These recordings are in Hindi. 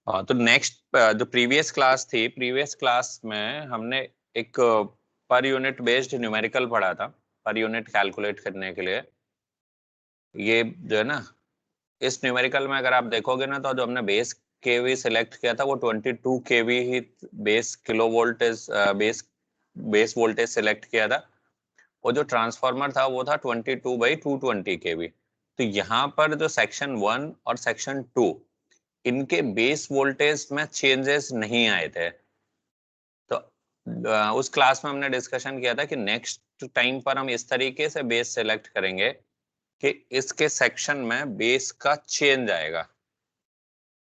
तो नेक्स्ट जो प्रीवियस क्लास थी, प्रीवियस क्लास में हमने एक पर यूनिट बेस्ड न्यूमेरिकल पढ़ा था, पर यूनिट कैलकुलेट करने के लिए। ये जो है ना, इस न्यूमेरिकल में अगर आप देखोगे ना, तो जो हमने बेस केवी सिलेक्ट किया था वो 22 केवी ही base kilo voltage base voltage select किया था। वो जो ट्रांसफार्मर था वो था 22/220 केवी। तो यहाँ पर जो सेक्शन 1 और सेक्शन 2, इनके बेस वोल्टेज में चेंजेस नहीं आए थे। तो उस क्लास में हमने डिस्कशन किया था कि नेक्स्ट टाइम पर हम इस तरीके से बेस सेलेक्ट करेंगे कि इसके सेक्शन में बेस का चेंज आएगा।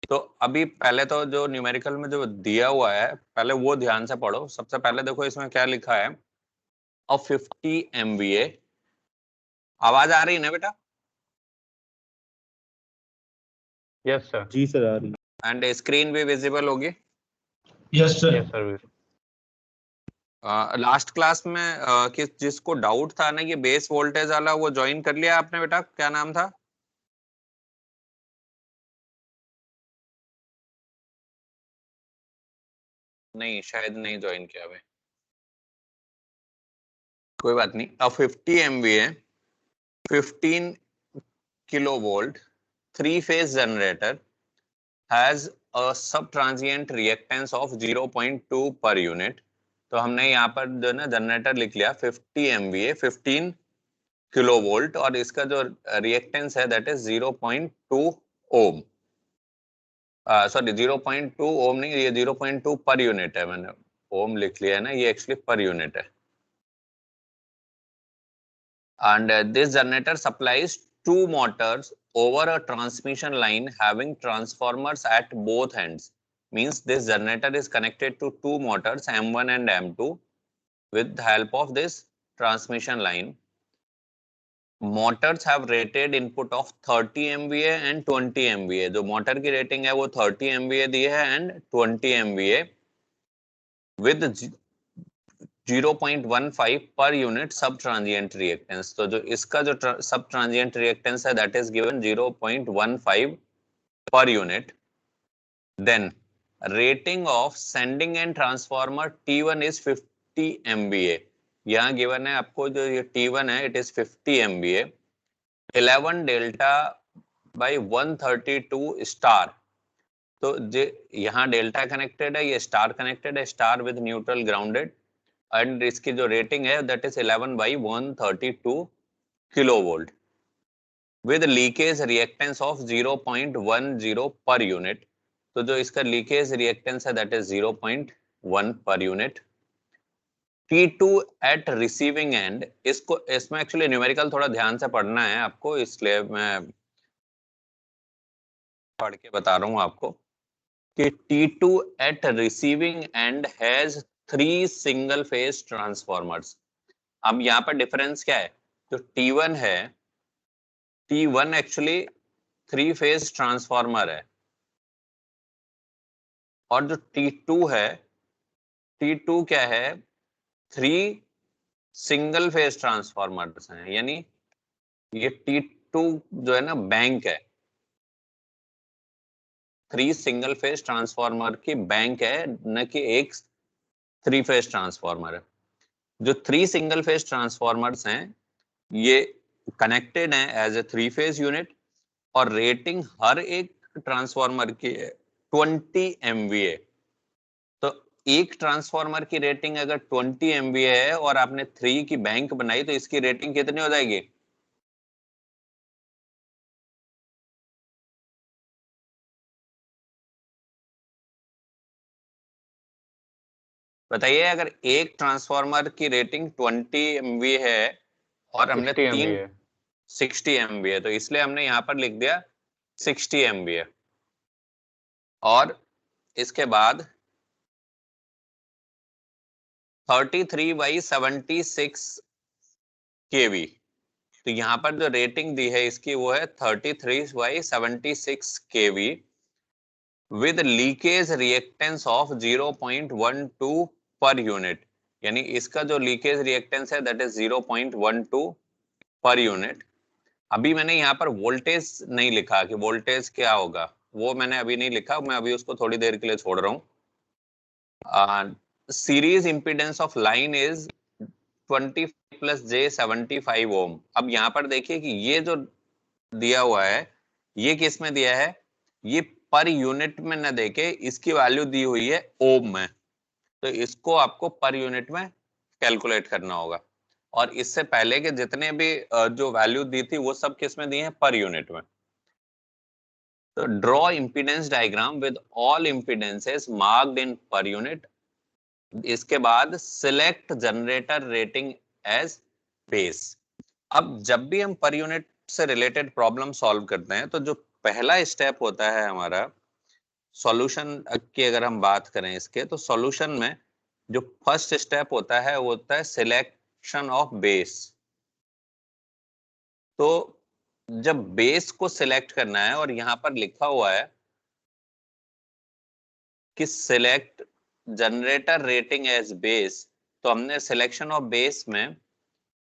तो अभी पहले तो जो न्यूमेरिकल में जो दिया हुआ है, पहले वो ध्यान से पढ़ो। सबसे पहले देखो इसमें क्या लिखा है, और 50 MVA। आवाज आ रही है ना बेटा? Yes sir. जी सर, आ रही। एंड स्क्रीन भी विजिबल होगी? Yes sir. Yes sir. Last class में जिसको डाउट था ना ये बेस वोल्टेज वाला, वो ज्वाइन कर लिया आपने बेटा? क्या नाम था? नहीं, शायद नहीं ज्वाइन किया हुआ। कोई बात नहीं। अब 50 MVA 15 kilovolt 3-phase generator has a subtransient reactance of 0.2 per unit। तो हमने यहाँ पर जो ना जनरेटर लिख लिया 50 MVA 15 किलोवोल्ट, और इसका जो रिएक्टेंस है दैट इज 0.2 ओम। सॉरी 0.2 ओम नहीं, ये 0.2 पर यूनिट है। मैंने ओम लिख लिया है ना, ये एक्चुअली पर यूनिट है। And this generator supplies two motors over a transmission line having transformers at both ends. Means this generator is connected to two motors M1 and M2 with the help of this transmission line. Motors have rated input of 30 MVA and 20 MVA. जो मोटर की रेटिंग है वो 30 MVA दी है and 20 MVA with 0.15 per unit सब ट्रांजिएंट रिएक्टेंस। तो जो इसका जो सब ट्रांजिएंट रिएक्टेंस है that is given 0.15 per unit. Then rating of sending end transformer T1 is 50 MVA। यहाँ गिवन है आपको जो ये T1 है it is 50 MVA। 11 delta by 132 star. तो यहाँ डेल्टा कनेक्टेड है, ये स्टार कनेक्टेड है, star with neutral grounded, and इसकी जो रेटिंग है that is 11/132 kilovolt with leakage reactance of 0.10 per unit. तो जो इसका लीकेज रिएक्टेंस है that is 0.1 per unit. T2 at receiving end, इसमें एक्चुअली न्यूमेरिकल थोड़ा ध्यान से पढ़ना है आपको, इसलिए मैं पढ़ के बता रहा हूं आपको कि T2 at receiving end has 3 single phase transformers. अब यहाँ पर डिफरेंस क्या है, जो T1 है, T1 एक्चुअली 3 फेज ट्रांसफॉर्मर है, और जो T2 है, T2 क्या है, 3 सिंगल फेज ट्रांसफॉर्मर्स हैं। यानी ये T2 जो है ना बैंक है, 3 सिंगल फेज ट्रांसफॉर्मर की बैंक है, न कि एक 3 फेज ट्रांसफॉर्मर है। जो 3 सिंगल फेज ट्रांसफॉर्मर्स हैं ये कनेक्टेड है एज ए 3 फेज यूनिट, और रेटिंग हर एक ट्रांसफॉर्मर की 20 MVA। तो एक ट्रांसफॉर्मर की रेटिंग अगर 20 MVA है और आपने 3 की बैंक बनाई, तो इसकी रेटिंग कितनी हो जाएगी? बताइए, अगर एक ट्रांसफॉर्मर की रेटिंग 20 MVA है और हमने 60 MVA, तो इसलिए हमने यहाँ पर लिख दिया 60 MVA। और इसके बाद 33/76 kV। तो यहाँ पर जो रेटिंग दी है इसकी वो है 33/76 kV with leakage reactance of 0.12 per unit. यानी इसका जो लीकेज रिएक्टेंस है दैट इज 0.12 पर यूनिट। अभी मैंने यहाँ पर वोल्टेज नहीं लिखा कि वोल्टेज क्या होगा, वो मैंने अभी नहीं लिखा, मैं अभी उसको थोड़ी देर के लिए छोड़ रहा हूँ। Series impedance of line is 20 + j75 ओम। अब यहाँ पर देखिए कि ये जो दिया हुआ है ये किस में दिया है, ये पर यूनिट में न देके इसकी वैल्यू दी हुई है ओम में, तो इसको आपको पर यूनिट में कैलकुलेट करना होगा। और इससे पहले के जितने भी जो वैल्यू दी थी वो सब किस में दी है, पर यूनिट में। तो draw impedance diagram with all impedances marked in per unit. इसके बाद select generator rating as base. अब जब भी हम पर यूनिट से रिलेटेड प्रॉब्लम सॉल्व करते हैं तो जो पहला स्टेप होता है हमारा सॉल्यूशन की, अगर हम बात करें इसके, तो सॉल्यूशन में जो फर्स्ट स्टेप होता है वो होता है सिलेक्शन ऑफ बेस। तो जब बेस को सिलेक्ट करना है और यहां पर लिखा हुआ है कि select generator rating as base, तो हमने सिलेक्शन ऑफ बेस में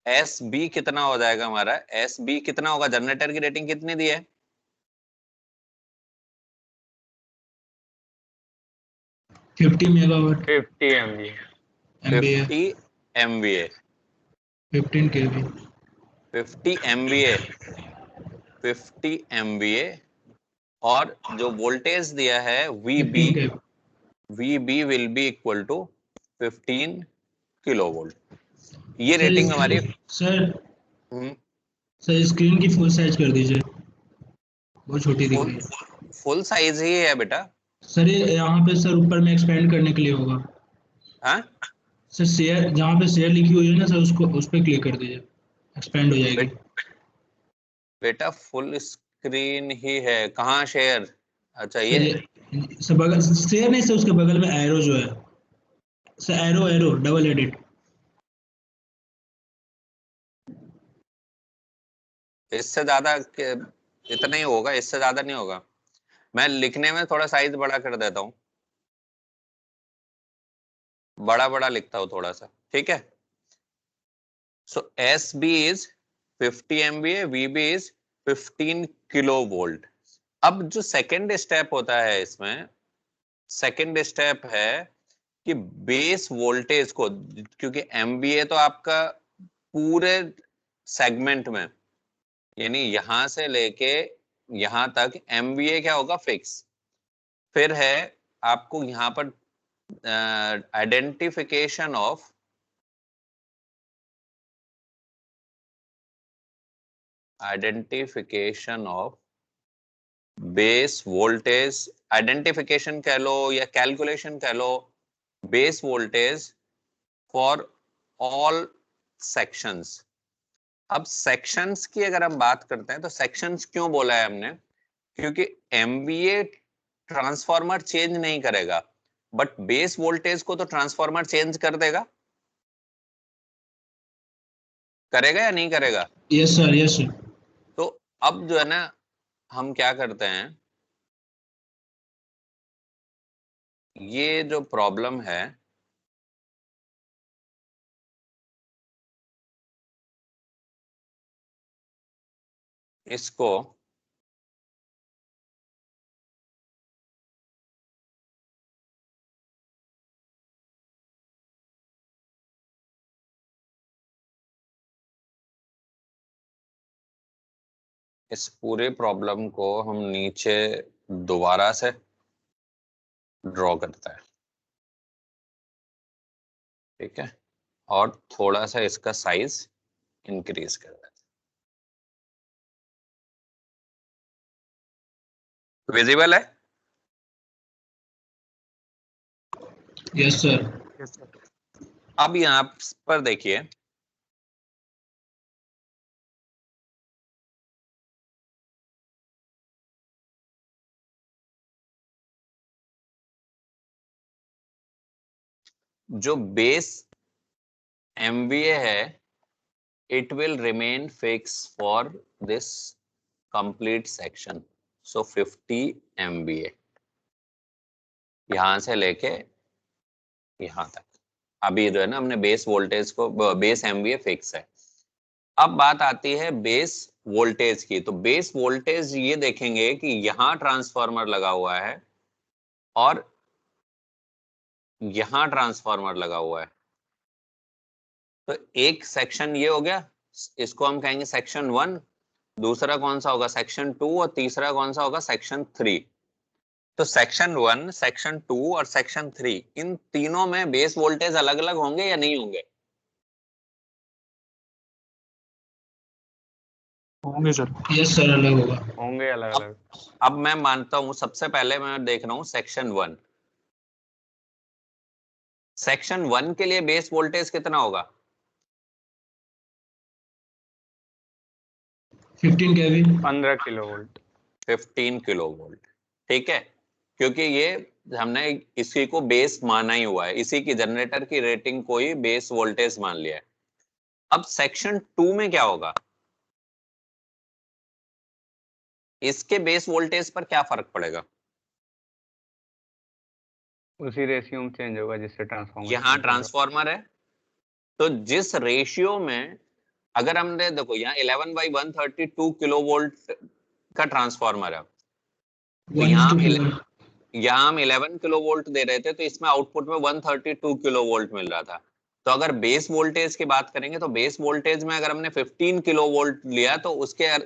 एस बी कितना हो जाएगा हमारा, एस बी कितना होगा, जनरेटर की रेटिंग कितनी दी है, 50 मेगावाट 50 MVA 50 MVA 15 केवी 50 MVA 50 MVA। और जो वोल्टेज दिया है VB, 15 kV VB will be equal to 15 kilovolt. ये सर रेटिंग हमारी सर स्क्रीन की फुल साइज कर दीजिए, बहुत छोटी दिख रही है। फुल साइज ही है बेटा। सर ये यहाँ पे सर ऊपर में एक्सपेंड करने के लिए होगा। हाँ सर शेयर, जहाँ पे शेयर लिखी हुई है ना सर, उसको उस पर क्लिक कर दीजिए, एक्सपेंड हो जाएगी। बेटा फुल स्क्रीन ही है, कहाँ शेयर, अच्छा सर ये ये सर बगल शेयर नहीं सर, उसके बगल में एरो जो है sir, arrow arrow double edit. इससे ज्यादा इतना ही होगा, इससे ज्यादा नहीं होगा। मैं लिखने में थोड़ा साइज बड़ा कर देता हूँ, बड़ा बड़ा लिखता हूँ थोड़ा सा, ठीक है। So S B is 50 MVA, VB is 15 kilovolt. अब जो सेकेंड स्टेप होता है इसमें, सेकेंड स्टेप है कि बेस वोल्टेज को, क्योंकि MVA तो आपका पूरे सेगमेंट में, यानी यहां से लेके यहां तक MVA क्या होगा, फिक्स। फिर है आपको यहां पर identification of base voltage, identification कह लो या कैलकुलेशन कह लो, base voltage for all sections. अब सेक्शंस की अगर हम बात करते हैं तो सेक्शंस क्यों बोला है हमने, क्योंकि MVA ट्रांसफार्मर चेंज नहीं करेगा, बट बेस वोल्टेज को तो ट्रांसफार्मर चेंज कर देगा, करेगा या नहीं करेगा। Yes sir, yes sir. तो अब जो है ना, हम क्या करते हैं, ये जो प्रॉब्लम है इसको इस पूरे प्रॉब्लम को हम नीचे दोबारा से ड्रॉ करता है, ठीक है, और थोड़ा सा इसका साइज इंक्रीज कर देता है। विजिबल है, यस सर। अब यहाँ पर देखिए, जो बेस MVA है it will remain fixed for this complete section, so 50 MVA यहां से लेके यहां तक। अभी जो है ना, हमने बेस वोल्टेज को, बेस MVA फिक्स है। अब बात आती है बेस वोल्टेज की, तो बेस वोल्टेज ये देखेंगे कि यहां ट्रांसफार्मर लगा हुआ है और यहां ट्रांसफार्मर लगा हुआ है। तो एक सेक्शन ये हो गया, इसको हम कहेंगे सेक्शन 1, दूसरा कौन सा होगा सेक्शन 2, और तीसरा कौन सा होगा सेक्शन 3। तो सेक्शन 1, सेक्शन 2 और सेक्शन 3, इन तीनों में बेस वोल्टेज अलग अलग होंगे या नहीं होंगे? होंगे सर। यस सर, अलग होगा। होंगे अलग अलग। अब मैं मानता हूं, सबसे पहले मैं देख रहा हूं सेक्शन 1। सेक्शन 1 के लिए बेस वोल्टेज कितना होगा? 15 केवी। 15 किलो वोल्ट। 15 किलो वोल्ट, ठीक है, क्योंकि ये हमने इसी को बेस माना ही हुआ है, इसी की जनरेटर की रेटिंग को ही बेस वोल्टेज मान लिया है। अब सेक्शन 2 में क्या होगा? इसके बेस वोल्टेज पर क्या फर्क पड़ेगा? उसी रेशियो में चेंज होगा जिससे ट्रांसफार्मर यहाँ चेंज होगा। ट्रांसफार्मर है, तो जिस रेशियो में, अगर हमने देखो यहाँ 11/132 किलो वोल्ट का ट्रांसफार्मर है, तो 1:11। यहाँ हम 11 किलो वोल्ट दे रहे थे, तो इसमें आउटपुट में 132 किलो वोल्ट मिल रहा था। तो अगर बेस वोल्टेज की बात करेंगे, तो बेस वोल्टेज में अगर हमने 15 किलो वोल्ट लिया, तो उसके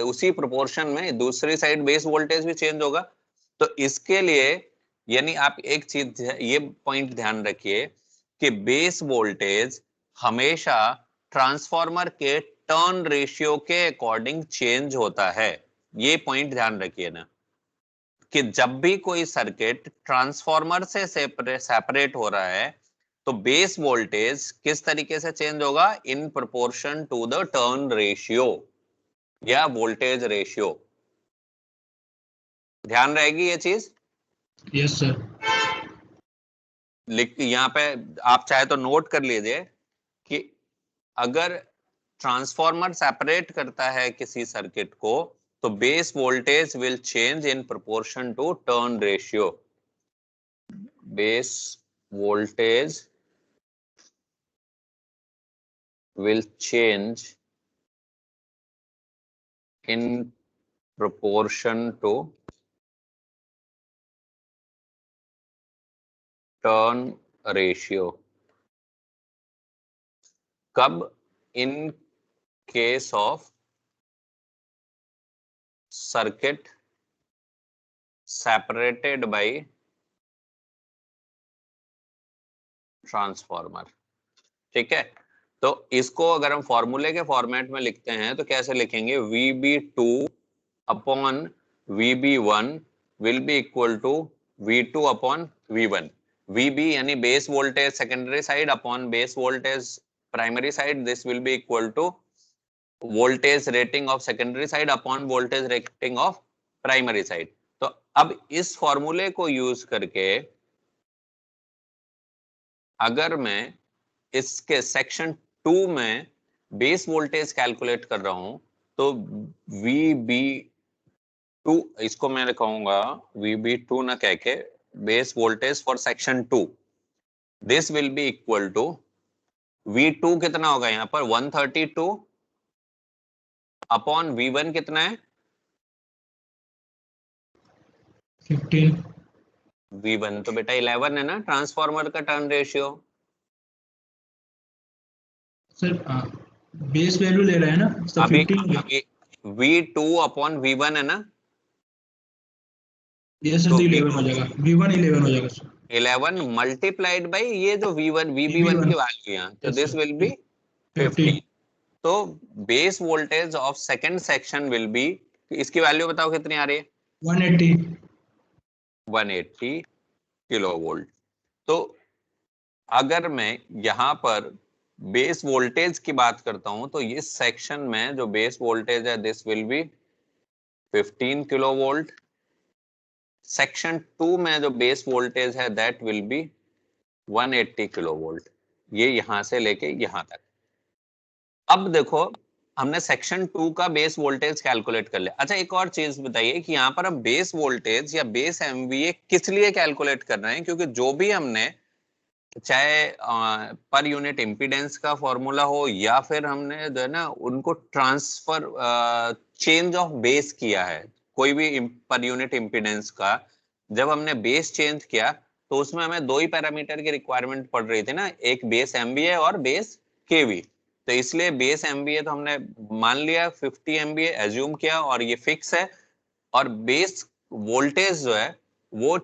उसी प्रोपोर्शन में दूसरी साइड बेस वोल्टेज भी चेंज होगा। तो इसके लिए यानी आप एक चीज ये पॉइंट ध्यान रखिए कि बेस वोल्टेज हमेशा ट्रांसफार्मर के टर्न रेशियो के अकॉर्डिंग चेंज होता है। ये पॉइंट ध्यान रखिए ना, कि जब भी कोई सर्किट ट्रांसफार्मर से सेपरेट हो रहा है, तो बेस वोल्टेज किस तरीके से चेंज होगा? In proportion to the turn ratio या वोल्टेज रेशियो। ध्यान रहेगी ये चीज? Yes sir. लिख यहाँ पे आप चाहे तो नोट कर लीजिए कि अगर ट्रांसफार्मर सेपरेट करता है किसी सर्किट को, तो base voltage will change in proportion to turn ratio. Base voltage will change in proportion to turn ratio. कब? in case of circuit separated by transformer, ठीक है। तो इसको अगर हम फॉर्मूले के फॉर्मेट में लिखते हैं तो कैसे लिखेंगे? VB2 upon VB1 will be equal to V2 upon V1। VB यानी base voltage secondary side upon base voltage primary side, this will be equal to voltage rating of secondary side upon voltage rating of primary side. तो अब इस फॉर्मूले को यूज करके अगर मैं इसके सेक्शन 2 में बेस वोल्टेज कैलकुलेट कर रहा हूं, तो VB2, इसको मैं कहूंगा VB2 ना कह के base voltage for section 2, this will be equal to V2 कितना होगा यहाँ पर 132 अपॉन V1 कितना है 15। V1 तो बेटा 11 है ना, ट्रांसफार्मर का turn ratio. Sir base value ले रहे हैं ना सर, अभी 15। V2 अपॉन V1 है ना, यस सर, तो तो 11 हो जाएगा, V1 11 हो जाएगा सर। 11 मल्टीप्लाइड बाई ये जो V1 की VB1। वैल्यू यहाँ, तो yes this sir, will be 15। 15। तो base voltage of second section will be, इसकी वैल्यू बताओ कितनी आ रही है? 180। 180 किलो वोल्ट। तो अगर मैं यहाँ पर बेस वोल्टेज की बात करता हूं, तो इस सेक्शन में जो बेस वोल्टेज है this will B 15 kilo volt. Section 2 में जो बेस वोल्टेज है that will be 180 kilo volt. ये यहां से लेके यहां तक। अब देखो हमने सेक्शन 2 का बेस वोल्टेज कैलकुलेट कर लिया। अच्छा एक और चीज बताइए कि यहाँ पर हम बेस वोल्टेज या बेस एमवीए किस लिए कैलकुलेट कर रहे हैं? क्योंकि जो भी हमने चाहे पर यूनिट इम्पीडेंस का फॉर्मूला हो या फिर हमने जो है ना उनको ट्रांसफर चेंज ऑफ बेस किया है, कोई भी पर यूनिट इम्पीडेंस का जब हमने बेस चेंज किया तो उसमें हमें दो ही पैरामीटर की रिक्वायरमेंट पड़ रही थी ना, एक बेस एमवीए और बेस केवी। तो इसलिए बेस एमवीए तो हमने मान लिया 50 एमवीए एज्यूम किया और ये फिक्स है, और बेस वोल्टेज जो है वो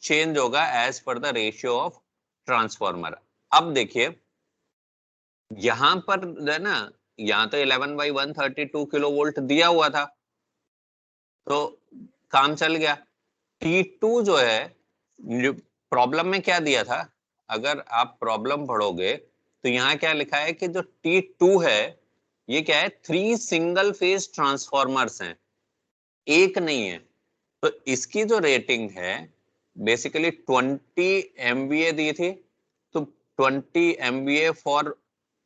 चेंज होगा as per the ratio of transformer. अब देखिए यहां पर जो है ना, यहाँ तो 11/132 किलो वोल्ट दिया हुआ था तो काम चल गया। T2 जो है, प्रॉब्लम में क्या दिया था, अगर आप प्रॉब्लम पढ़ोगे तो यहाँ क्या लिखा है कि जो T2 है ये क्या है, 3 सिंगल फेज ट्रांसफॉर्मर्स हैं, एक नहीं है। तो इसकी जो रेटिंग है बेसिकली 20 MVA दी थी, तो 20 MVA फॉर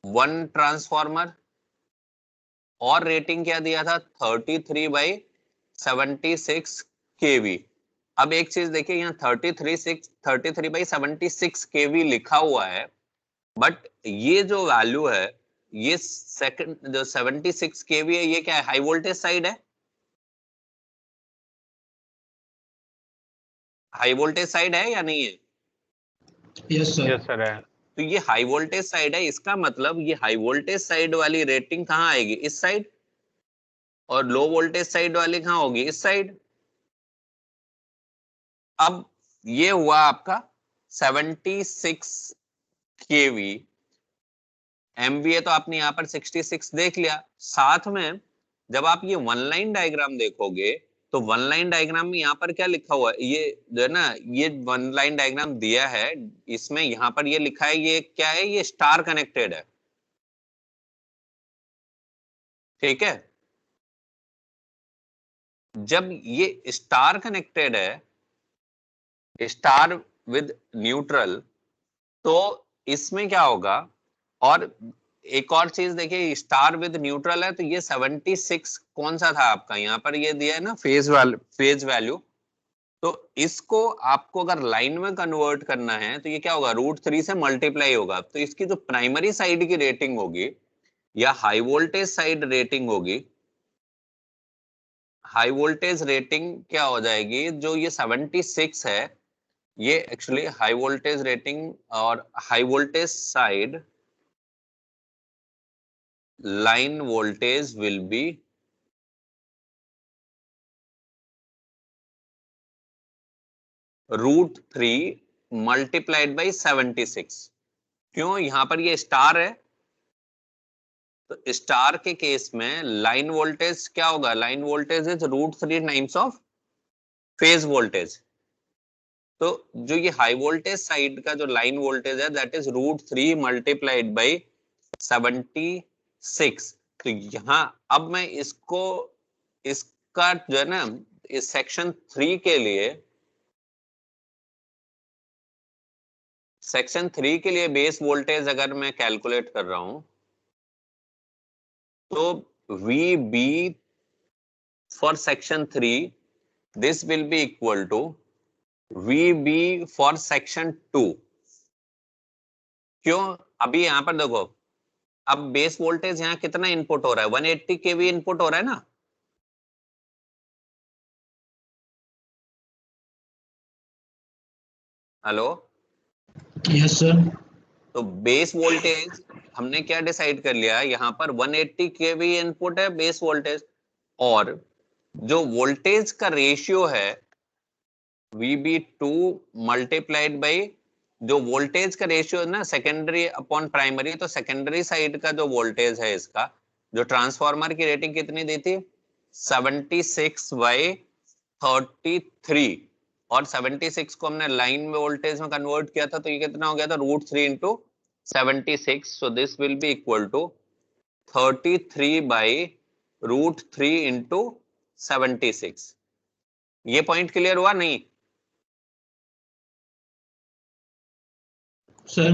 1 ट्रांसफॉर्मर, और रेटिंग क्या दिया था 33/76 kV। अब एक चीज देखिए यहाँ 33/76 kV लिखा हुआ है, बट ये जो वैल्यू है ये सेकंड जो 76 kV है ये क्या है, हाई वोल्टेज साइड है, हाई वोल्टेज साइड है या नहीं है? Yes sir. यस सर है। तो ये हाई वोल्टेज साइड है, इसका मतलब ये हाई वोल्टेज साइड वाली रेटिंग कहाँ आएगी, इस साइड, और लो वोल्टेज साइड वाली कहाँ होगी, इस साइड। अब ये हुआ आपका 76 kV, MVA तो आपने यहाँ पर 66 देख लिया। साथ में जब आप ये वन लाइन डायग्राम देखोगे तो वन लाइन डायग्राम में यहाँ पर क्या लिखा हुआ है, ये जो है ना ये वन लाइन डायग्राम दिया है, इसमें यहाँ पर ये लिखा है, ये क्या है, ये स्टार कनेक्टेड है, ठीक है। जब ये स्टार कनेक्टेड है, स्टार विद न्यूट्रल, तो इसमें क्या होगा, और एक और चीज देखिए स्टार विद न्यूट्रल है तो ये 76 कौन सा था आपका, यहाँ पर ये दिया है ना फेज वैल्यू, तो इसको आपको अगर लाइन में कन्वर्ट करना है तो ये क्या होगा, √3 से मल्टीप्लाई होगा। तो इसकी जो प्राइमरी साइड की रेटिंग होगी या हाई वोल्टेज साइड रेटिंग होगी, हाई वोल्टेज रेटिंग क्या हो जाएगी, जो ये 76 है ये एक्चुअली हाई वोल्टेज रेटिंग, और high voltage side line voltage will be √3 multiplied by 76। क्यों, यहां पर ये स्टार है तो स्टार के केस में लाइन वोल्टेज क्या होगा, line voltage is √3 times of phase voltage. तो जो ये हाई वोल्टेज साइड का जो लाइन वोल्टेज है दैट इज √3 मल्टीप्लाइड बाई 76। तो यहाँ अब मैं इसको, इसका जो है ना इस सेक्शन 3 के लिए, सेक्शन 3 के लिए बेस वोल्टेज अगर मैं कैलकुलेट कर रहा हूं तो VB for section 3 this will be equal to VB for section 2। क्यों, अभी यहां पर देखो, अब बेस वोल्टेज यहाँ कितना इनपुट हो रहा है, 180 kV इनपुट हो रहा है ना, हेलो। Yes sir. तो बेस वोल्टेज हमने क्या डिसाइड कर लिया, यहाँ पर 180 kV इनपुट है बेस वोल्टेज, और जो वोल्टेज का रेशियो है VB2 मल्टीप्लाइड बाई जो वोल्टेज का रेशियो है ना सेकेंडरी अपॉन प्राइमरी, तो सेकेंडरी साइड का जो वोल्टेज है इसका, जो ट्रांसफार्मर की रेटिंग कितनी दी थी 76/33, और 76 को हमने लाइन में वोल्टेज में कन्वर्ट किया था तो ये कितना हो गया था √3 into 76। So this will be equal to 33/√3 into 76। ये पॉइंट क्लियर हुआ नहीं? सर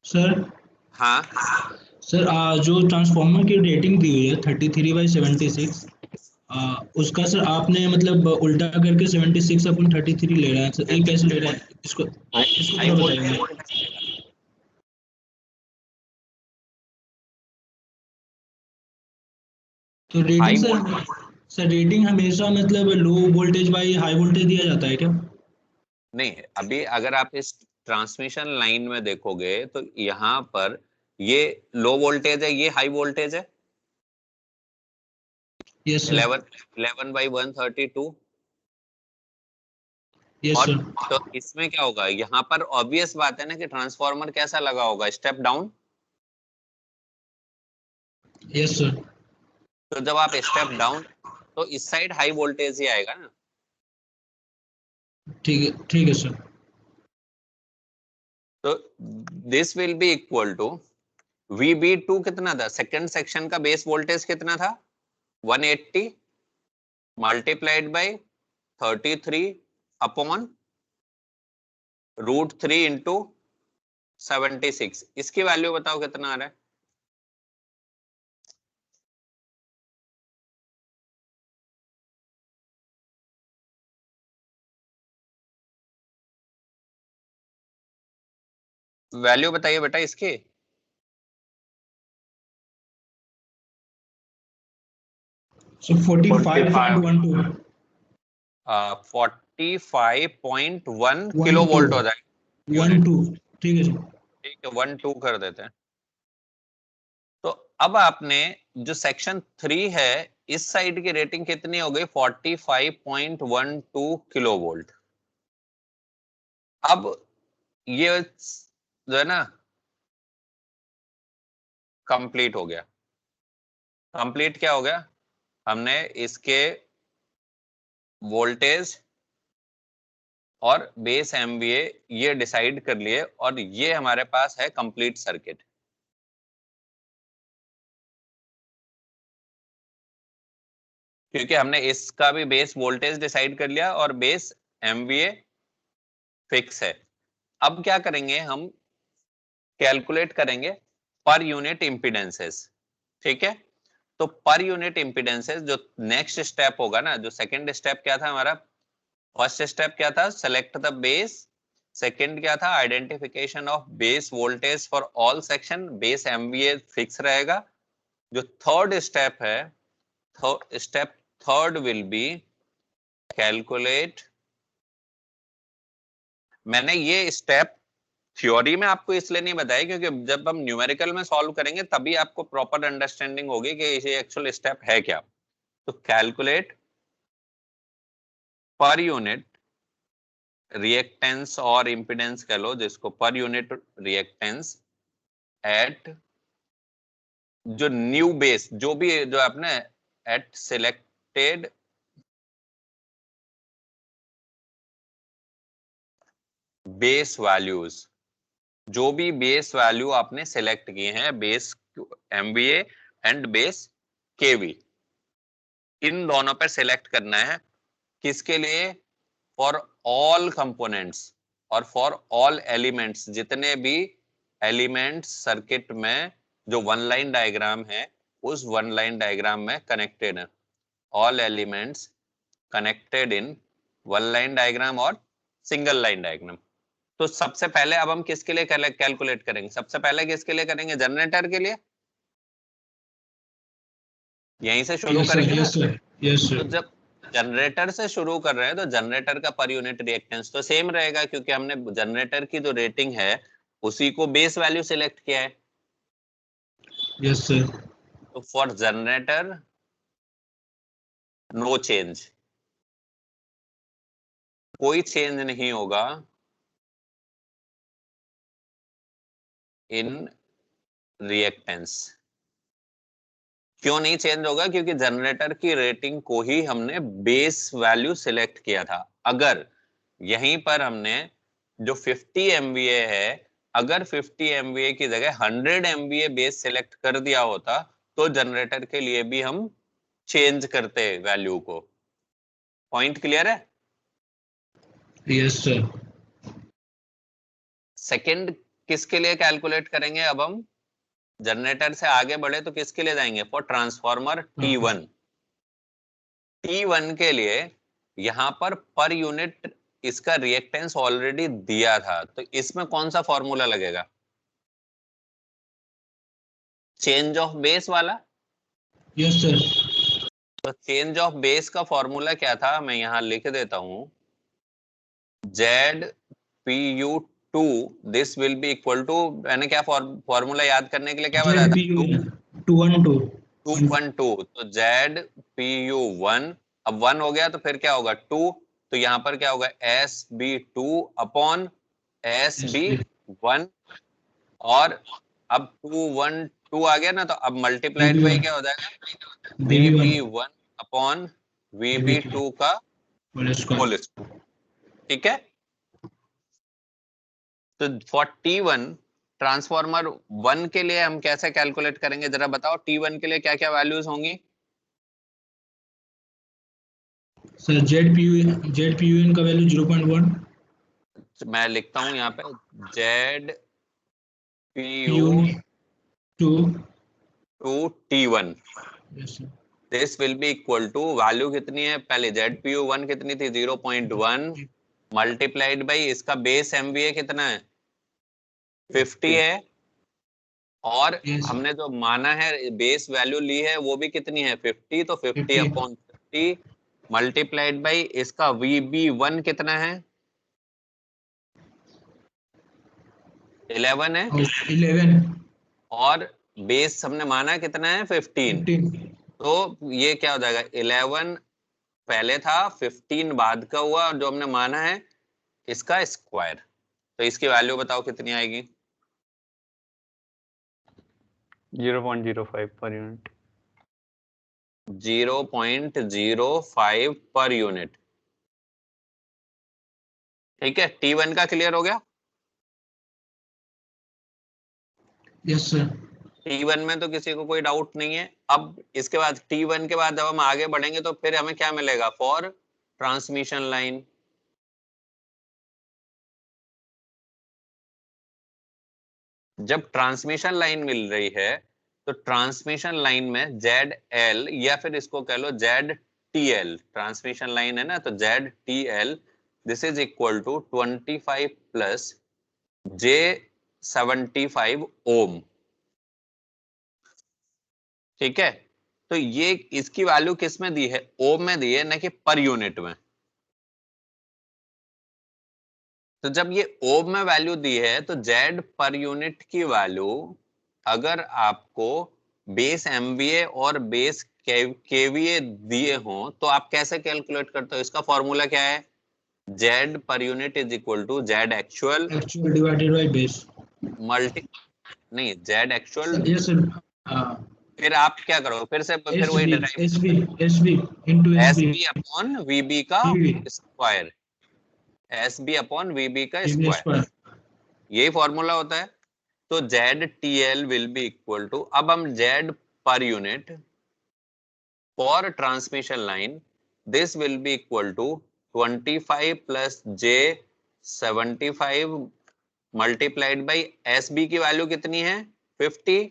सर हाँ सर जो ट्रांसफार्मर की रेटिंग दी हुई है 33/76, उसका सर आपने मतलब उल्टा करके 76/33 ले रहा है सर, ये कैसे ले रहा है इसको इसको हाई थोड़ा वोल्टेज बताइए। को कैसे लेगा? तो high rating voltage sir rating हमेशा मतलब low voltage by high voltage दिया जाता है क्या? नहीं, अभी अगर आप इस ट्रांसमिशन लाइन में देखोगे तो यहाँ पर ये लो वोल्टेज है, ये हाई वोल्टेज है। Yes sir. 11/132। यस और सर। तो इसमें क्या होगा, यहाँ पर ऑब्वियस बात है ना कि ट्रांसफार्मर कैसा लगा होगा, स्टेप डाउन। Yes sir. तो जब आप स्टेप डाउन, तो इस साइड हाई वोल्टेज ही आएगा ना। ठीक है सर। तो this will be equal to VB2 कितना था, सेकंड सेक्शन का बेस वोल्टेज कितना था, 180 मल्टीप्लाइड बाय 33 अपॉन √3 इंटू 76। इसकी वैल्यू बताओ कितना आ रहा है। वैल्यू बताइए बेटा इसकी। सो 45.12 45.1 वन किलो टू वोल्ट हो जाएगा वन यूनिट। टू ठीक है सर। ठीक है, 1 2 कर देते हैं। तो अब आपने जो सेक्शन 3 है, इस साइड की रेटिंग कितनी हो गई, 45.12 किलो वोल्ट। अब ये जो है ना कंप्लीट हो गया। कंप्लीट क्या हो गया, हमने इसके वोल्टेज और बेस एमवीए ये डिसाइड कर लिए, और ये हमारे पास है कंप्लीट सर्किट। क्योंकि हमने इसका भी बेस वोल्टेज डिसाइड कर लिया और बेस एमवीए फिक्स है। अब क्या करेंगे, हम कैलकुलेट करेंगे पर यूनिट इंपीडेंसेस। ठीक है, तो पर यूनिट इंपीडेंसेस जो नेक्स्ट स्टेप होगा ना, जो सेकंड स्टेप क्या था हमारा, फर्स्ट स्टेप क्या था, सेलेक्ट द बेस। सेकंड क्या था, identification of base voltage for all section, base MVA fix रहेगा। जो थर्ड स्टेप है, step third will be calculate. मैंने ये स्टेप थ्योरी में आपको इसलिए नहीं बताया क्योंकि जब हम न्यूमेरिकल में सॉल्व करेंगे तभी आपको प्रॉपर अंडरस्टैंडिंग होगी कि ये एक्चुअल स्टेप है क्या। तो कैलकुलेट पर यूनिट रिएक्टेंस और इंपिडेंस कह लो जिसको, पर यूनिट रिएक्टेंस एट जो न्यू बेस, जो भी जो आपने एट सिलेक्टेड बेस वैल्यूज, जो भी बेस वैल्यू आपने सिलेक्ट किए हैं, बेस एमवीए एंड बेस केवी, इन दोनों पर सिलेक्ट करना है। किसके लिए, फॉर ऑल कंपोनेंट्स और फॉर ऑल एलिमेंट्स, जितने भी एलिमेंट्स सर्किट में जो वन लाइन डायग्राम है, उस वन लाइन डायग्राम में कनेक्टेड है। All elements connected in one line diagram और सिंगल लाइन डायग्राम। तो सबसे पहले अब हम किसके लिए कैलकुलेट करेंगे, सबसे पहले किसके लिए करेंगे, जनरेटर के लिए। यहीं से शुरू यस सर। करेंगे ना। Yes sir. यस तो सर। जब जनरेटर से शुरू कर रहे हैं तो जनरेटर का पर यूनिट रिएक्टेंस तो सेम रहेगा, क्योंकि हमने जनरेटर की जो रेटिंग है उसी को बेस वैल्यू सिलेक्ट किया है। Yes sir. तो फॉर जनरेटर नो चेंज, कोई चेंज नहीं होगा इन रिएक्टेंस। क्यों नहीं चेंज होगा, क्योंकि जनरेटर की रेटिंग को ही हमने बेस वैल्यू सिलेक्ट किया था। अगर यहीं पर हमने जो 50 MVA है, अगर 50 MVA की जगह 100 MVA बेस सिलेक्ट कर दिया होता तो जनरेटर के लिए भी हम चेंज करते वैल्यू को। पॉइंट क्लियर है। Yes sir. सेकंड किसके लिए कैलकुलेट करेंगे, अब हम जनरेटर से आगे बढ़े तो किसके लिए जाएंगे, फॉर ट्रांसफॉर्मर T1। T1 के लिए यहाँ पर यूनिट इसका रिएक्टेंस ऑलरेडी दिया था, तो इसमें कौन सा फॉर्मूला लगेगा? चेंज ऑफ बेस वाला। Yes sir. तो चेंज ऑफ बेस का फॉर्मूला क्या था, मैं यहाँ लिख देता हूँ, ZPU2 this will be equal to, मैंने क्या फॉर्मूला याद करने के लिए क्या बताया था? 212। तो ZPU1, अब 1 हो गया तो फिर क्या होगा 2, तो यहाँ पर क्या होगा SB2 अपॉन SB1, और अब 212 आ गया ना, तो अब मल्टीप्लाइड बाई क्या हो जाएगा VB1 अपॉन VB2 का होल स्क्वायर। ठीक है, तो फॉर T1 ट्रांसफॉर्मर 1 के लिए हम कैसे कैलकुलेट करेंगे, जरा बताओ। T1 के लिए क्या क्या वैल्यूज होंगी? सर ZPUN का वैल्यू 0.1, मैं लिखता हूं यहाँ पे ZPU2 T1 this will be equal to, value कितनी है पहले, ZPU1 कितनी थी 0.1 मल्टीप्लाइड बाई इसका बेस MVA कितना है 50 है, और हमने जो माना है बेस वैल्यू ली है वो भी कितनी है 50, तो 50 अपॉन 50 मल्टीप्लाइड बाई इसका VB1 कितना है 11 है, 11, और बेस हमने माना कितना है 15, तो ये क्या हो जाएगा 11 पहले था 15 बाद का हुआ, और जो हमने माना है इसका स्क्वायर, तो इसकी वैल्यू बताओ कितनी आएगी? 0.05 पर यूनिट। 0.05 per unit. ठीक है, T1 का क्लियर हो गया? Yes sir. T1 में तो किसी को कोई डाउट नहीं है। अब इसके बाद T1 के बाद जब हम आगे बढ़ेंगे तो फिर हमें क्या मिलेगा फॉर ट्रांसमिशन लाइन। जब ट्रांसमिशन लाइन मिल रही है तो ट्रांसमिशन लाइन में ZL या फिर इसको कह लो ZTL, ट्रांसमिशन लाइन है ना, तो ZTL this is equal to 25 plus J75 ohm. ठीक है, तो ये इसकी वैल्यू किस में दी है, ओम में दी है, ना कि पर यूनिट में। तो जब ये ओम में वैल्यू दी है तो Z पर यूनिट की वैल्यू अगर आपको बेस MVA और बेस KVA दिए हो तो आप कैसे कैलकुलेट करते हो? इसका फॉर्मूला क्या है? Z per unit is equal to Z actual divided by base multi, नहीं Z एक्चुअल। Yes sir. फिर आप क्या करो, फिर से फिर वही derive, SB into SB upon VB का स्क्वायर, SB अपॉन VB का स्क्वायर, यही फॉर्मूला होता है। तो ZTL will be equal to, अब हम Z per unit for transmission line this will be equal to 25 plus J75 multiplied by SB की वैल्यू कितनी है 50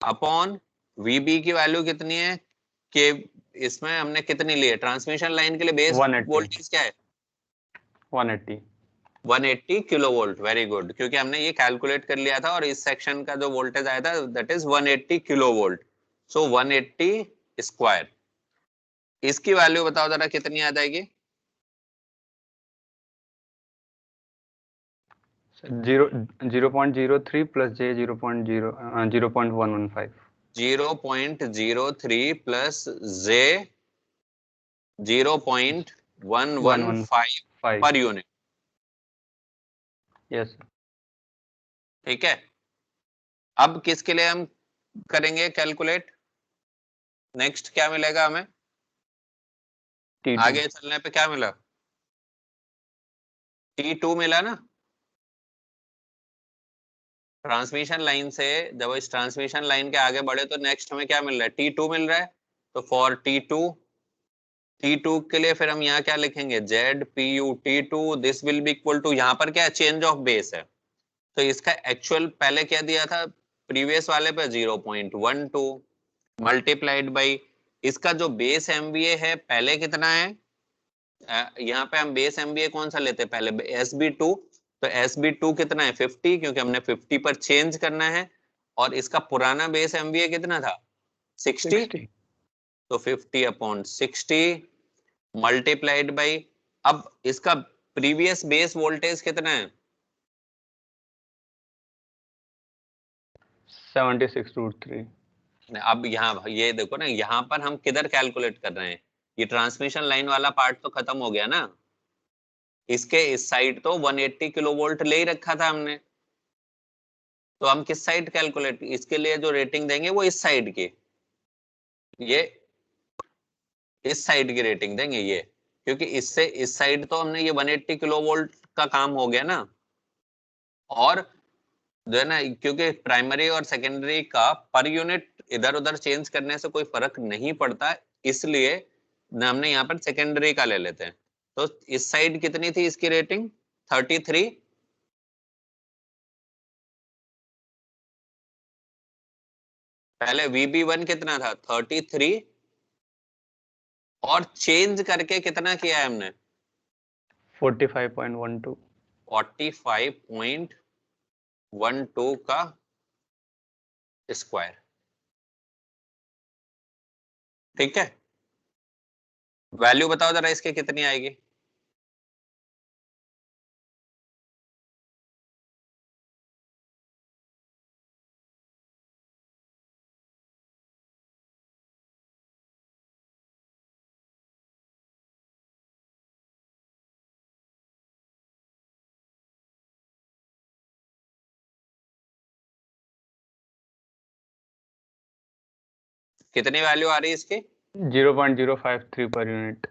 अपॉन VB की वैल्यू कितनी है के, इसमें हमने कितनी ली है ट्रांसमिशन लाइन के लिए बेस वोल्टेज क्या है 180 किलो वोल्ट। वेरी गुड, क्योंकि हमने ये कैलकुलेट कर लिया था और इस सेक्शन का जो वोल्टेज आया था that is 180 kilo volt. So 180 square, इसकी वैल्यू बताओ जरा कितनी आ जाएगी? 0.03 plus J 0.115। 0.03 plus J 0.115 per unit. Yes. ठीक है, अब किसके लिए हम करेंगे कैलकुलेट? नेक्स्ट क्या मिलेगा हमें? आगे चलने पे क्या मिला? T2 मिला ना। ट्रांसमिशन लाइन से जब इस ट्रांसमिशन लाइन के आगे बढ़े तो नेक्स्ट हमें क्या मिल रहा है T2 मिल रहा है। तो फॉर T2 के लिए फिर हम यहाँ क्या लिखेंगे ZPU T2 this will be equal to, यहाँ पर क्या है चेंज ऑफ बेस है, तो इसका एक्चुअल पहले क्या दिया था प्रीवियस वाले पे 0.12 मल्टीप्लाइड बाई इसका जो बेस एमवीए है पहले कितना है, यहाँ पे हम बेस एमवीए कौन सा लेते हैं पहले, SB2। तो SB2 कितना है 50, क्योंकि हमने 50 पर चेंज करना है। और इसका पुराना बेस एमवीए कितना था 60। तो 50/60 मल्टीप्लाइड बाई, अब इसका प्रीवियस बेस वोल्टेज कितना है 76√3। अब यहाँ ये देखो ना, यहाँ पर हम किधर कैलकुलेट कर रहे हैं, ये ट्रांसमिशन लाइन वाला पार्ट तो खत्म हो गया ना, इसके इस साइड तो 180 किलोवोल्ट ले ही रखा था हमने। तो हम किस साइड कैलकुलेट, इसके लिए जो रेटिंग देंगे वो इस साइड की, ये इस साइड की रेटिंग देंगे ये, क्योंकि इससे इस साइड तो हमने ये 180 किलोवोल्ट का काम हो गया ना। और जो है ना, क्योंकि प्राइमरी और सेकेंडरी का पर यूनिट इधर उधर चेंज करने से कोई फर्क नहीं पड़ता, इसलिए हमने यहाँ पर सेकेंडरी का ले लेते हैं। तो इस साइड कितनी थी इसकी रेटिंग 33, पहले VB1 कितना था 33, और चेंज करके कितना किया है हमने 45.12। 45.12 का स्क्वायर, ठीक है। वैल्यू बताओ जरा इसके कितनी आएगी, कितनी वैल्यू आ रही है इसकी 0.053 पर यूनिट।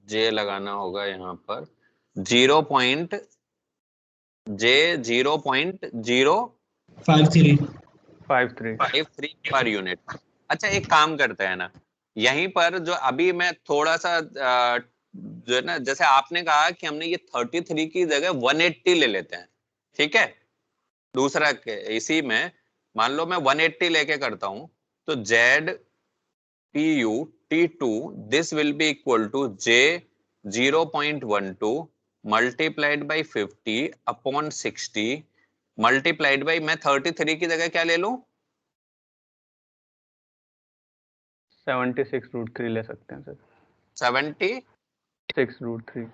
जे लगाना होगा यहाँ पर 0.053 पर यूनिट। अच्छा एक काम करते हैं ना, यहीं पर जो अभी मैं थोड़ा सा जो है ना, जैसे आपने कहा कि हमने ये 33 की जगह 180 ले लेते हैं, ठीक है। दूसरा इसी में मान लो मैं 180 लेके करता हूं, तो ZPU T2 this will be equal to J 0.12 multiplied by 50/60 multiplied by, मैं 33 की जगह क्या ले लूं 76√3 ले सकते हैं सर। 76√3,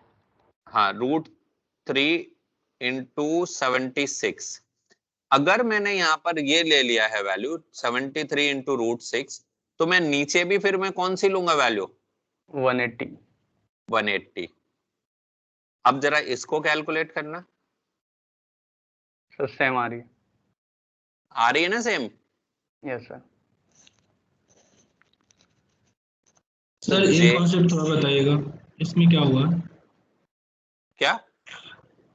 हाँ √3 into 76। अगर मैंने यहाँ पर ये ले लिया है वैल्यू 73 into √6, तो मैं नीचे भी फिर मैं कौन सी लूंगा वैल्यू 180। अब जरा इसको कैलकुलेट करना, सर सेम आ रही है ना सेम। Yes sir. सर एक कॉन्सेप्ट थोड़ा बताइएगा, इसमें क्या हुआ क्या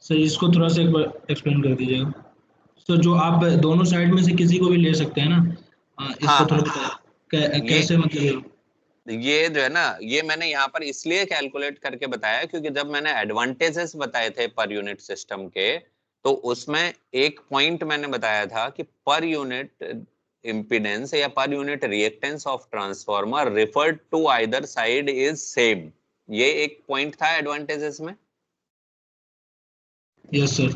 सर, इसको थोड़ा सा एक बार एक्सप्लेन कर दीजिएगा। सर जो आप दोनों साइड में से किसी को भी ले सकते हैं ना, इसको थोड़ा बताइए कैसे, मतलब ये जो है ना, ये मैंने यहाँ पर इसलिए कैलकुलेट करके बताया क्योंकि जब मैंने एडवांटेजेस बताए थे पर यूनिट सिस्टम के, तो उसमें एक पॉइंट मैंने बताया था कि पर यूनिट इम्पीडेंस या per unit reactance of transformer referred to either side is same, ये एक पॉइंट था एडवांटेजेस में। Yes sir.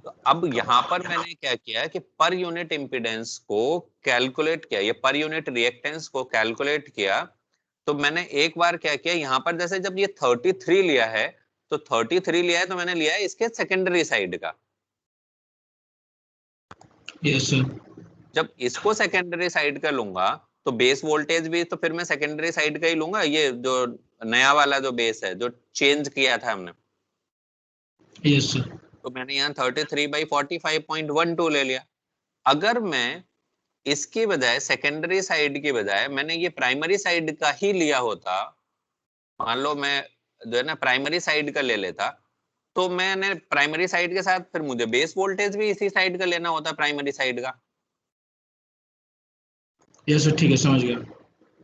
तो अब यहाँ पर मैंने क्या किया कि पर यूनिट इम्पीडेंस को कैलकुलेट किया, ये पर यूनिट रिएक्टेंस को कैलकुलेट किया। तो मैंने एक बार क्या किया यहाँ पर, जैसे जब ये 33 लिया है, तो 33 लिया है तो मैंने लिया है इसके सेकेंडरी साइड का। Yes sir. जब इसको सेकेंडरी साइड का लूंगा तो बेस वोल्टेज भी तो फिर मैं सेकेंडरी साइड का ही लूंगा, ये जो नया वाला जो बेस है जो चेंज किया था हमने। Yes sir. तो मैंने यहाँ 33/45.12 ले लिया। अगर मैं इसकी बजाय सेकेंडरी साइड की बजाय मैंने ये प्राइमरी साइड का ही लिया होता, मान लो मैं जो है ना प्राइमरी साइड का ले लेता, तो मैंने प्राइमरी साइड के साथ फिर मुझे बेस वोल्टेज भी इसी साइड का लेना होता प्राइमरी साइड का। यस सर, ठीक है, समझ गया।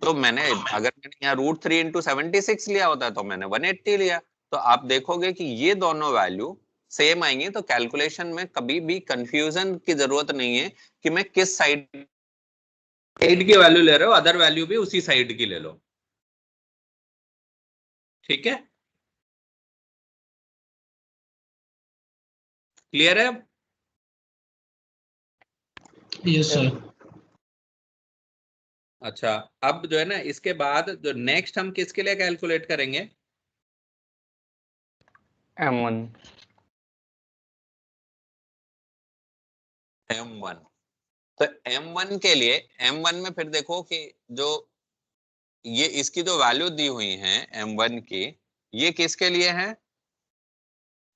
तो मैंने अगर मैंने यहाँ √3 into 76 लिया होता तो मैंने 180 लिया। तो आप देखोगे कि ये दोनों वैल्यू सेम आएंगे, तो कैलकुलेशन में कभी भी कंफ्यूजन की जरूरत नहीं है कि मैं किस साइड साइड की वैल्यू ले रहे हो, अदर वैल्यू भी उसी साइड की ले लो, ठीक है? क्लियर है? Yes sir. अच्छा, अब जो है ना इसके बाद जो नेक्स्ट हम किसके लिए कैलकुलेट करेंगे? M1। M1। तो M1 के लिए, M1 में फिर देखो कि जो ये इसकी जो वैल्यू दी हुई है M1 की, ये किसके लिए है?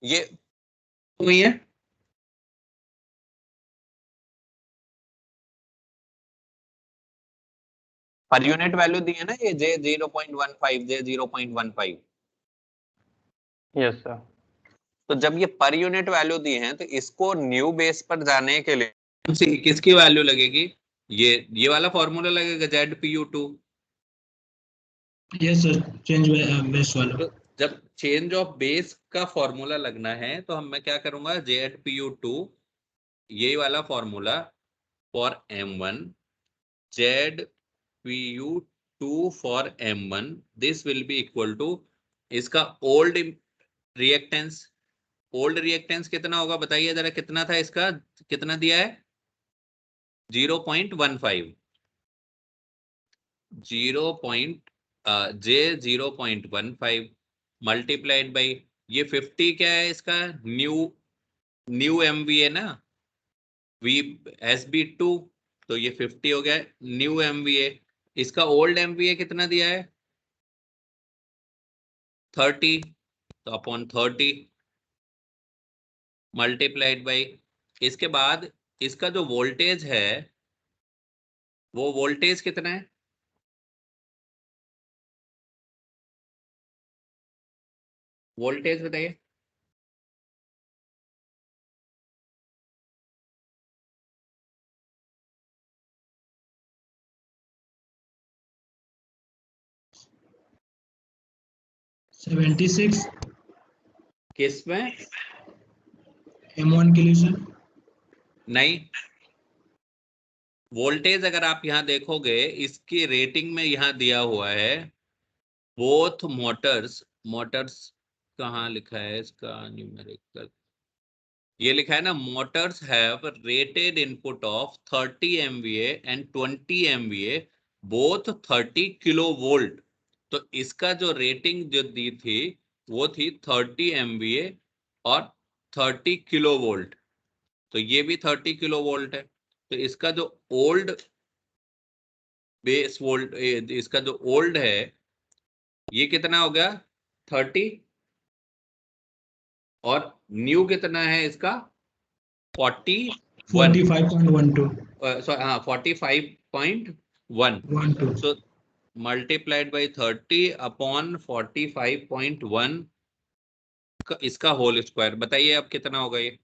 ये हुई है पर यूनिट वैल्यू दी है ना, ये J0.15, J0.15। Yes sir. तो जब ये पर यूनिट वैल्यू दी है तो इसको न्यू बेस पर जाने के लिए किसकी वैल्यू लगेगी? ये वाला फॉर्मूला लगेगा ZPU2। Yes sir, change base वाला। तो जब चेंज ऑफ बेस का फॉर्मूला लगना है तो मैं क्या करूंगा, ZPU2 ये वाला फॉर्मूला फॉर M1, ZPU2 फॉर M1, this will be equal to इसका ओल्ड रिएक्टेंस। ओल्ड रिएक्टेंस कितना होगा बताइए जरा, कितना था इसका, कितना दिया है? 0.15, 0.15 मल्टीप्लाइड बाई ये 50 क्या है इसका, न्यू MVA ना, SB2, तो ये 50 हो गया न्यू MVA। इसका ओल्ड MVA कितना दिया है? 30, तो अपॉन 30 मल्टीप्लाइड बाई, इसके बाद इसका जो वोल्टेज है वो वोल्टेज कितना है? वोल्टेज बताइए। $76 किस में? M1 के लिए सर। नहीं, वोल्टेज अगर आप यहाँ देखोगे इसकी रेटिंग में यहाँ दिया हुआ है बोथ मोटर्स, मोटर्स कहाँ लिखा है इसका न्यूमेरिकल, ये लिखा है ना, Motors have rated input of 30 MVA and 20 MVA both 30 kilo volt. तो इसका जो रेटिंग जो दी थी वो थी 30 MVA और 30 किलो वोल्ट, तो ये भी 30 किलो वोल्ट है। तो इसका जो ओल्ड बेस वोल्ट, इसका जो ओल्ड है ये कितना हो गया 30, और न्यू कितना है इसका 41, 45.12। हाँ 45.1। सो मल्टीप्लाइड बाई 30 अपॉन 45.1 इसका होल स्क्वायर, बताइए अब कितना होगा ये?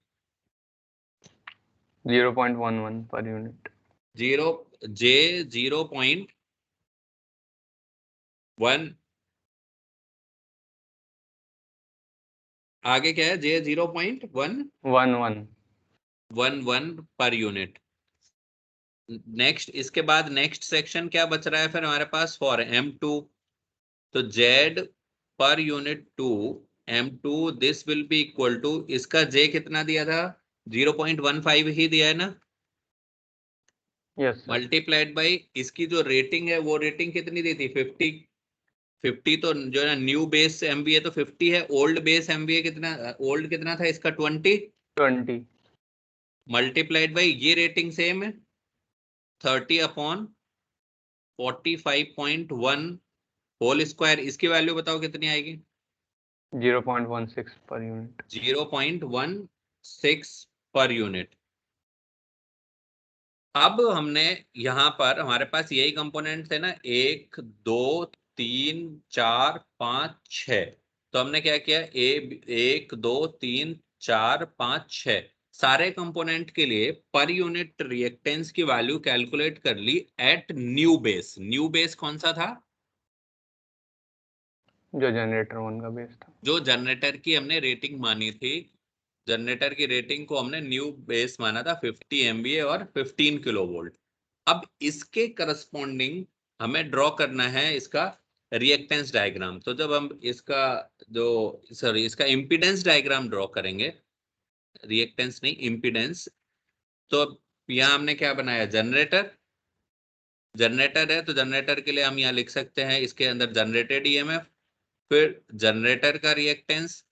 0.11 पर यूनिट। 0.1, आगे क्या है? J0.11 per unit. नेक्स्ट, इसके बाद नेक्स्ट सेक्शन क्या बच रहा है फिर हमारे पास फॉर M2? तो Z per unit 2 M2 this will be equal to, इसका J कितना दिया था? 0.15 ही दिया है ना, यस सर। मल्टीप्लाइड बाई इसकी जो रेटिंग है वो रेटिंग कितनी दी थी 50। 50 तो जो है ना न्यू बेस MVA तो 50 है, ओल्ड बेस MVA कितना, ओल्ड कितना था इसका 20। मल्टीप्लाइड बाई ये रेटिंग सेम है 30 अपॉन 45.1 होल स्क्वायर, इसकी वैल्यू बताओ कितनी आएगी? 0.16 पर यूनिट। 0.16 per unit. अब हमने यहाँ पर हमारे पास यही कंपोनेंट थे ना, 1 2 3 4 5 6। तो हमने क्या किया, 1 2 3 4 5 6 सारे कंपोनेंट के लिए पर यूनिट रिएक्टेंस की वैल्यू कैलकुलेट कर ली at new base. New base कौन सा था? जो जनरेटर 1 का बेस था, जो जनरेटर की हमने रेटिंग मानी थी, जनरेटर की रेटिंग को हमने न्यू बेस माना था 50 MVA और 15 किलो वोल्ट। अब इसके करस्पॉन्डिंग हमें ड्रॉ करना है इसका रिएक्टेंस डायग्राम। तो जब हम इसका इसका इम्पीडेंस डायग्राम ड्रॉ करेंगे, रिएक्टेंस नहीं इम्पीडेंस, तो यहाँ हमने क्या बनाया, जनरेटर है, तो जनरेटर के लिए हम यहाँ लिख सकते हैं इसके अंदर जनरेटेड ईएमएफ, फिर जनरेटर का रिएक्टेंस,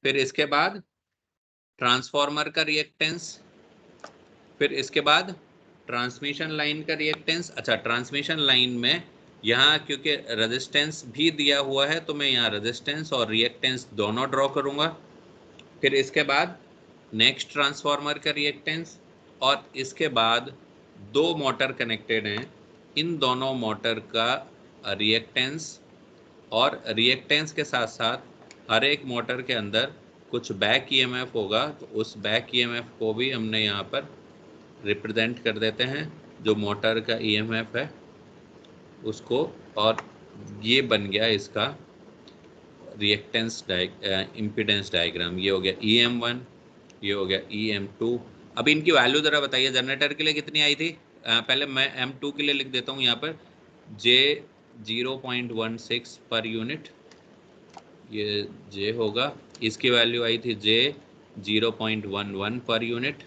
फिर इसके बाद ट्रांसफार्मर का रिएक्टेंस, फिर इसके बाद ट्रांसमिशन लाइन का रिएक्टेंस। अच्छा, ट्रांसमिशन लाइन में यहाँ क्योंकि रेजिस्टेंस भी दिया हुआ है तो मैं यहाँ रेजिस्टेंस और रिएक्टेंस दोनों ड्रॉ करूँगा। फिर इसके बाद नेक्स्ट ट्रांसफार्मर का रिएक्टेंस, और इसके बाद दो मोटर कनेक्टेड हैं, इन दोनों मोटर का रिएक्टेंस, और रिएक्टेंस के साथ साथ हर एक मोटर के अंदर कुछ बैक ईएमएफ होगा, तो उस बैक ईएमएफ को भी हमने यहाँ पर रिप्रेजेंट कर देते हैं, जो मोटर का ईएमएफ है उसको, और ये बन गया इसका रिएक्टेंस इम्पीडेंस डायग्राम। ये हो गया EM1, ये हो गया EM2। अब इनकी वैल्यू ज़रा बताइए, जनरेटर के लिए कितनी आई थी? पहले मैं M2 के लिए लिख देता हूँ यहाँ पर, J 0.16 पर यूनिट, ये J होगा। इसकी वैल्यू आई थी J 0.11 पर यूनिट,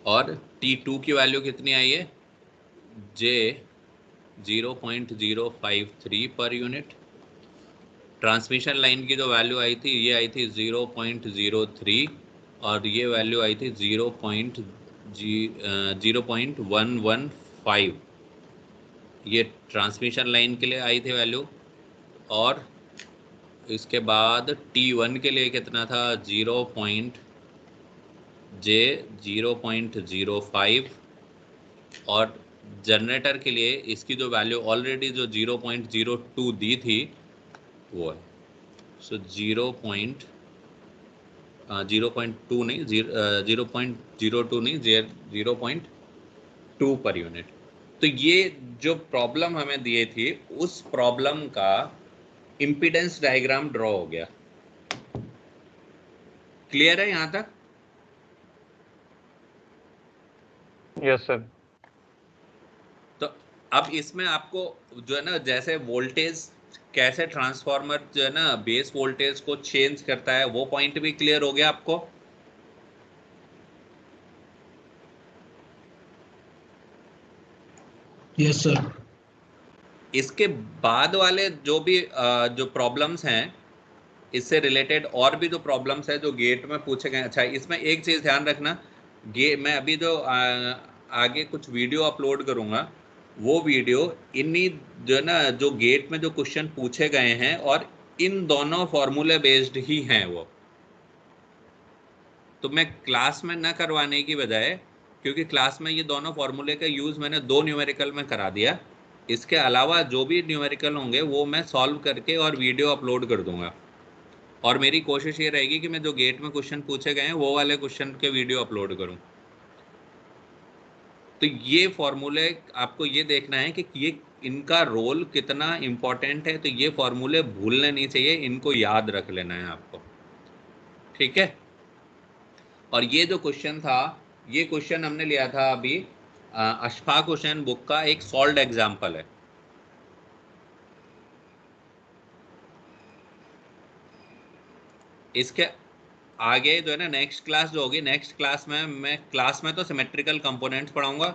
और T2 की वैल्यू कितनी आई है, J 0.053 per unit. Transmission line की जो वैल्यू आई थी, ये आई थी 0.03, और ये वैल्यू आई थी 0.115, ये ट्रांसमिशन लाइन के लिए आई थी वैल्यू। और इसके बाद T1 के लिए कितना था, 0.05, और जनरेटर के लिए इसकी जो वैल्यू ऑलरेडी जो 0.02 दी थी वो है, सो 0.02 नहीं, 0.02 नहीं, 0.2 पर यूनिट। तो ये जो प्रॉब्लम हमें दिए थी, उस प्रॉब्लम का इम्पीडेंस डायग्राम ड्रॉ हो गया। क्लियर है यहां तक? Yes sir. तो अब इसमें आपको जो है ना, जैसे वोल्टेज कैसे ट्रांसफार्मर जो है ना बेस वोल्टेज को चेंज करता है, वो पॉइंट भी क्लियर हो गया आपको? Yes sir. इसके बाद वाले जो भी जो प्रॉब्लम्स हैं इससे रिलेटेड, और भी जो प्रॉब्लम्स है जो गेट में पूछे गए। अच्छा, इसमें एक चीज ध्यान रखना, मैं अभी जो आगे कुछ वीडियो अपलोड करूंगा, वो वीडियो इन्हीं जो है ना जो गेट में जो क्वेश्चन पूछे गए हैं, और इन दोनों फॉर्मूले बेस्ड ही हैं वो। तो मैं क्लास में न करवाने की बजाय, क्योंकि क्लास में ये दोनों फॉर्मूले का यूज मैंने 2 न्यूमेरिकल में करा दिया, इसके अलावा जो भी न्यूमेरिकल होंगे वो मैं सॉल्व करके और वीडियो अपलोड कर दूंगा। और मेरी कोशिश ये रहेगी कि मैं जो गेट में क्वेश्चन पूछे गए हैं वो वाले क्वेश्चन के वीडियो अपलोड करूं। तो ये फॉर्मूले आपको ये देखना है कि ये इनका रोल कितना इम्पोर्टेंट है, तो ये फॉर्मूले भूलने नहीं चाहिए, इनको याद रख लेना है आपको, ठीक है? और ये जो क्वेश्चन था, ये क्वेश्चन हमने लिया था अभी अशफाक हुसैन बुक का, एक सॉल्व्ड एग्जाम्पल है। इसके आगे जो है ना नेक्स्ट क्लास जो होगी, नेक्स्ट क्लास में मैं तो सिमेट्रिकल कंपोनेंट्स पढ़ाऊंगा।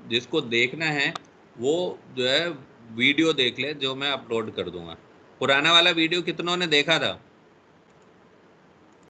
जिसको देखना है वो जो है वीडियो देख ले, जो मैं अपलोड कर दूंगा। पुराना वाला वीडियो कितनों ने देखा था?